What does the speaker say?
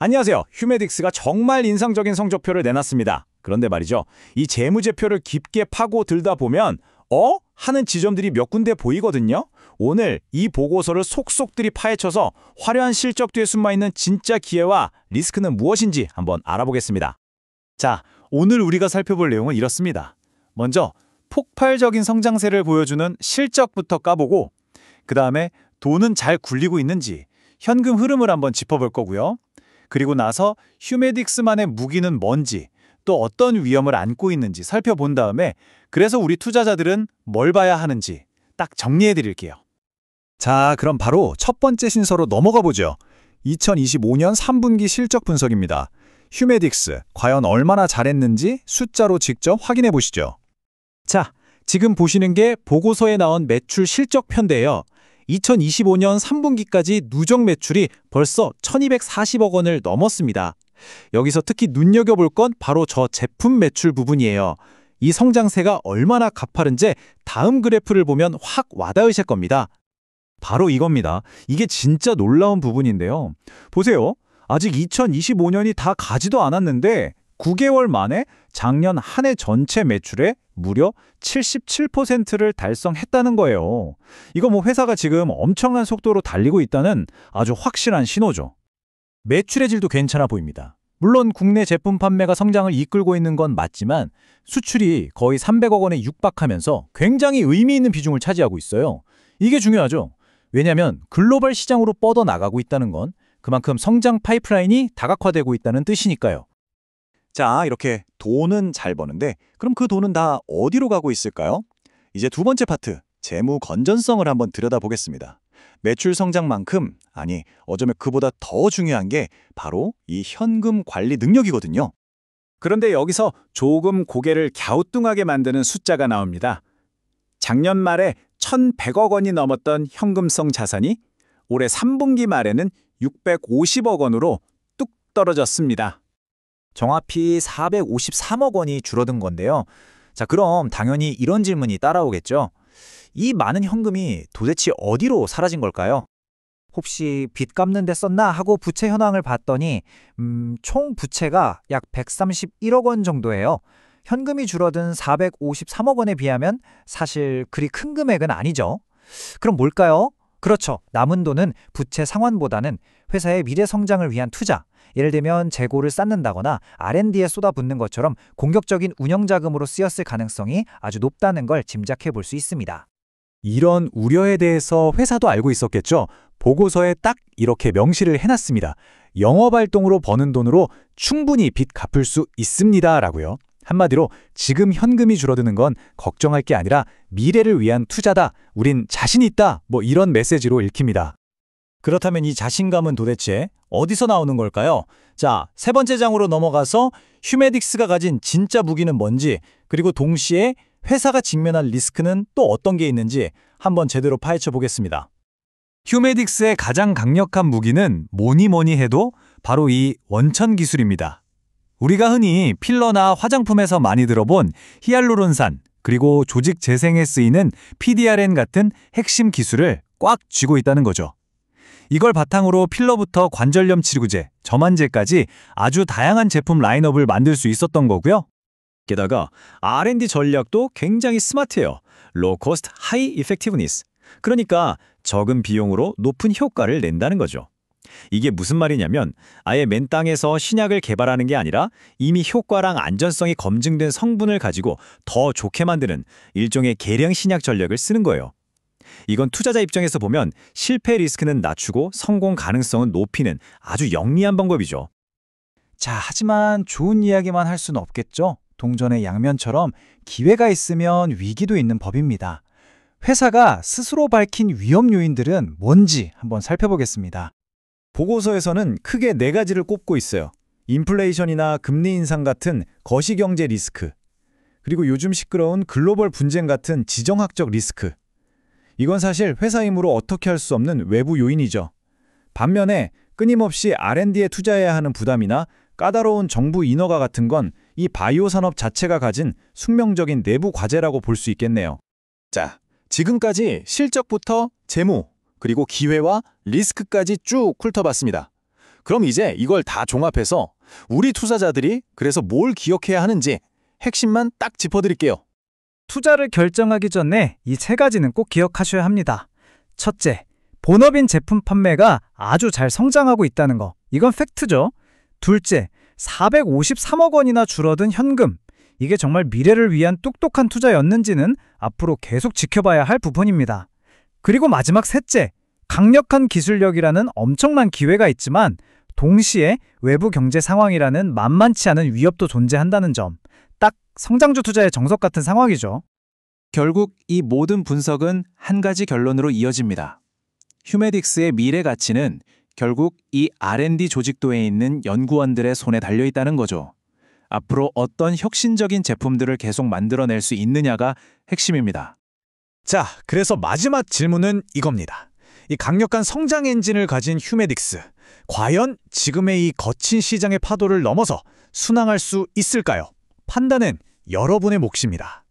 안녕하세요. 휴메딕스가 정말 인상적인 성적표를 내놨습니다. 그런데 말이죠. 이 재무제표를 깊게 파고들다 보면 하는 지점들이 몇 군데 보이거든요. 오늘 이 보고서를 속속들이 파헤쳐서 화려한 실적 뒤에 숨어있는 진짜 기회와 리스크는 무엇인지 한번 알아보겠습니다. 자, 오늘 우리가 살펴볼 내용은 이렇습니다. 먼저 폭발적인 성장세를 보여주는 실적부터 까보고 그 다음에 돈은 잘 굴리고 있는지 현금 흐름을 한번 짚어볼 거고요. 그리고 나서 휴메딕스만의 무기는 뭔지 또 어떤 위험을 안고 있는지 살펴본 다음에 그래서 우리 투자자들은 뭘 봐야 하는지 딱 정리해 드릴게요. 자, 그럼 바로 첫 번째 순서로 넘어가 보죠. 2025년 3분기 실적 분석입니다. 휴메딕스, 과연 얼마나 잘했는지 숫자로 직접 확인해 보시죠. 자, 지금 보시는 게 보고서에 나온 매출 실적표인데요. 2025년 3분기까지 누적 매출이 벌써 1240억 원을 넘었습니다. 여기서 특히 눈여겨볼 건 바로 저 제품 매출 부분이에요. 이 성장세가 얼마나 가파른지 다음 그래프를 보면 확 와닿으실 겁니다. 바로 이겁니다. 이게 진짜 놀라운 부분인데요. 보세요. 아직 2025년이 다 가지도 않았는데 9개월 만에 작년 한 해 전체 매출의 무려 77%를 달성했다는 거예요. 이거 뭐 회사가 지금 엄청난 속도로 달리고 있다는 아주 확실한 신호죠. 매출의 질도 괜찮아 보입니다. 물론 국내 제품 판매가 성장을 이끌고 있는 건 맞지만 수출이 거의 300억 원에 육박하면서 굉장히 의미 있는 비중을 차지하고 있어요. 이게 중요하죠. 왜냐하면 글로벌 시장으로 뻗어나가고 있다는 건 그만큼 성장 파이프라인이 다각화되고 있다는 뜻이니까요. 자, 이렇게 돈은 잘 버는데 그럼 그 돈은 다 어디로 가고 있을까요? 이제 두 번째 파트, 재무 건전성을 한번 들여다보겠습니다. 매출 성장만큼, 아니 어쩌면 그보다 더 중요한 게 바로 이 현금 관리 능력이거든요. 그런데 여기서 조금 고개를 갸우뚱하게 만드는 숫자가 나옵니다. 작년 말에 1,100억 원이 넘었던 현금성 자산이 올해 3분기 말에는 650억 원으로 뚝 떨어졌습니다. 정확히 453억 원이 줄어든 건데요. 자, 그럼 당연히 이런 질문이 따라오겠죠. 이 많은 현금이 도대체 어디로 사라진 걸까요? 혹시 빚 갚는 데 썼나 하고 부채 현황을 봤더니 총 부채가 약 131억 원 정도예요. 현금이 줄어든 453억 원에 비하면 사실 그리 큰 금액은 아니죠. 그럼 뭘까요? 그렇죠. 남은 돈은 부채 상환보다는 회사의 미래 성장을 위한 투자, 예를 들면 재고를 쌓는다거나 R&D에 쏟아붓는 것처럼 공격적인 운영자금으로 쓰였을 가능성이 아주 높다는 걸 짐작해 볼 수 있습니다. 이런 우려에 대해서 회사도 알고 있었겠죠. 보고서에 딱 이렇게 명시를 해놨습니다. 영업활동으로 버는 돈으로 충분히 빚 갚을 수 있습니다. 라고요. 한마디로 지금 현금이 줄어드는 건 걱정할 게 아니라 미래를 위한 투자다. 우린 자신 있다. 뭐 이런 메시지로 읽힙니다. 그렇다면 이 자신감은 도대체 어디서 나오는 걸까요? 자, 세 번째 장으로 넘어가서 휴메딕스가 가진 진짜 무기는 뭔지, 그리고 동시에 회사가 직면할 리스크는 또 어떤 게 있는지 한번 제대로 파헤쳐 보겠습니다. 휴메딕스의 가장 강력한 무기는 뭐니 해도 바로 이 원천 기술입니다. 우리가 흔히 필러나 화장품에서 많이 들어본 히알루론산, 그리고 조직 재생에 쓰이는 PDRN 같은 핵심 기술을 꽉 쥐고 있다는 거죠. 이걸 바탕으로 필러부터 관절염 치료제, 점안제까지 아주 다양한 제품 라인업을 만들 수 있었던 거고요. 게다가 R&D 전략도 굉장히 스마트해요. Low cost, high effectiveness. 그러니까 적은 비용으로 높은 효과를 낸다는 거죠. 이게 무슨 말이냐면 아예 맨 땅에서 신약을 개발하는 게 아니라 이미 효과랑 안전성이 검증된 성분을 가지고 더 좋게 만드는 일종의 계량 신약 전략을 쓰는 거예요. 이건 투자자 입장에서 보면 실패 리스크는 낮추고 성공 가능성은 높이는 아주 영리한 방법이죠. 자, 하지만 좋은 이야기만 할 수는 없겠죠. 동전의 양면처럼 기회가 있으면 위기도 있는 법입니다. 회사가 스스로 밝힌 위험 요인들은 뭔지 한번 살펴보겠습니다. 보고서에서는 크게 4가지를 꼽고 있어요. 인플레이션이나 금리 인상 같은 거시경제 리스크, 그리고 요즘 시끄러운 글로벌 분쟁 같은 지정학적 리스크. 이건 사실 회사 힘으로 어떻게 할 수 없는 외부 요인이죠. 반면에 끊임없이 R&D에 투자해야 하는 부담이나 까다로운 정부 인허가 같은 건 이 바이오 산업 자체가 가진 숙명적인 내부 과제라고 볼 수 있겠네요. 자, 지금까지 실적부터 재무, 그리고 기회와 리스크까지 쭉 훑어봤습니다. 그럼 이제 이걸 다 종합해서 우리 투자자들이 그래서 뭘 기억해야 하는지 핵심만 딱 짚어드릴게요. 투자를 결정하기 전에 이 세 가지는 꼭 기억하셔야 합니다. 첫째, 본업인 제품 판매가 아주 잘 성장하고 있다는 거. 이건 팩트죠. 둘째, 453억 원이나 줄어든 현금. 이게 정말 미래를 위한 똑똑한 투자였는지는 앞으로 계속 지켜봐야 할 부분입니다. 그리고 마지막 셋째, 강력한 기술력이라는 엄청난 기회가 있지만 동시에 외부 경제 상황이라는 만만치 않은 위협도 존재한다는 점. 딱 성장주 투자의 정석 같은 상황이죠. 결국 이 모든 분석은 한 가지 결론으로 이어집니다. 휴메딕스의 미래 가치는 결국 이 R&D 조직도에 있는 연구원들의 손에 달려 있다는 거죠. 앞으로 어떤 혁신적인 제품들을 계속 만들어낼 수 있느냐가 핵심입니다. 자, 그래서 마지막 질문은 이겁니다. 이 강력한 성장 엔진을 가진 휴메딕스, 과연 지금의 이 거친 시장의 파도를 넘어서 순항할 수 있을까요? 판단은 여러분의 몫입니다.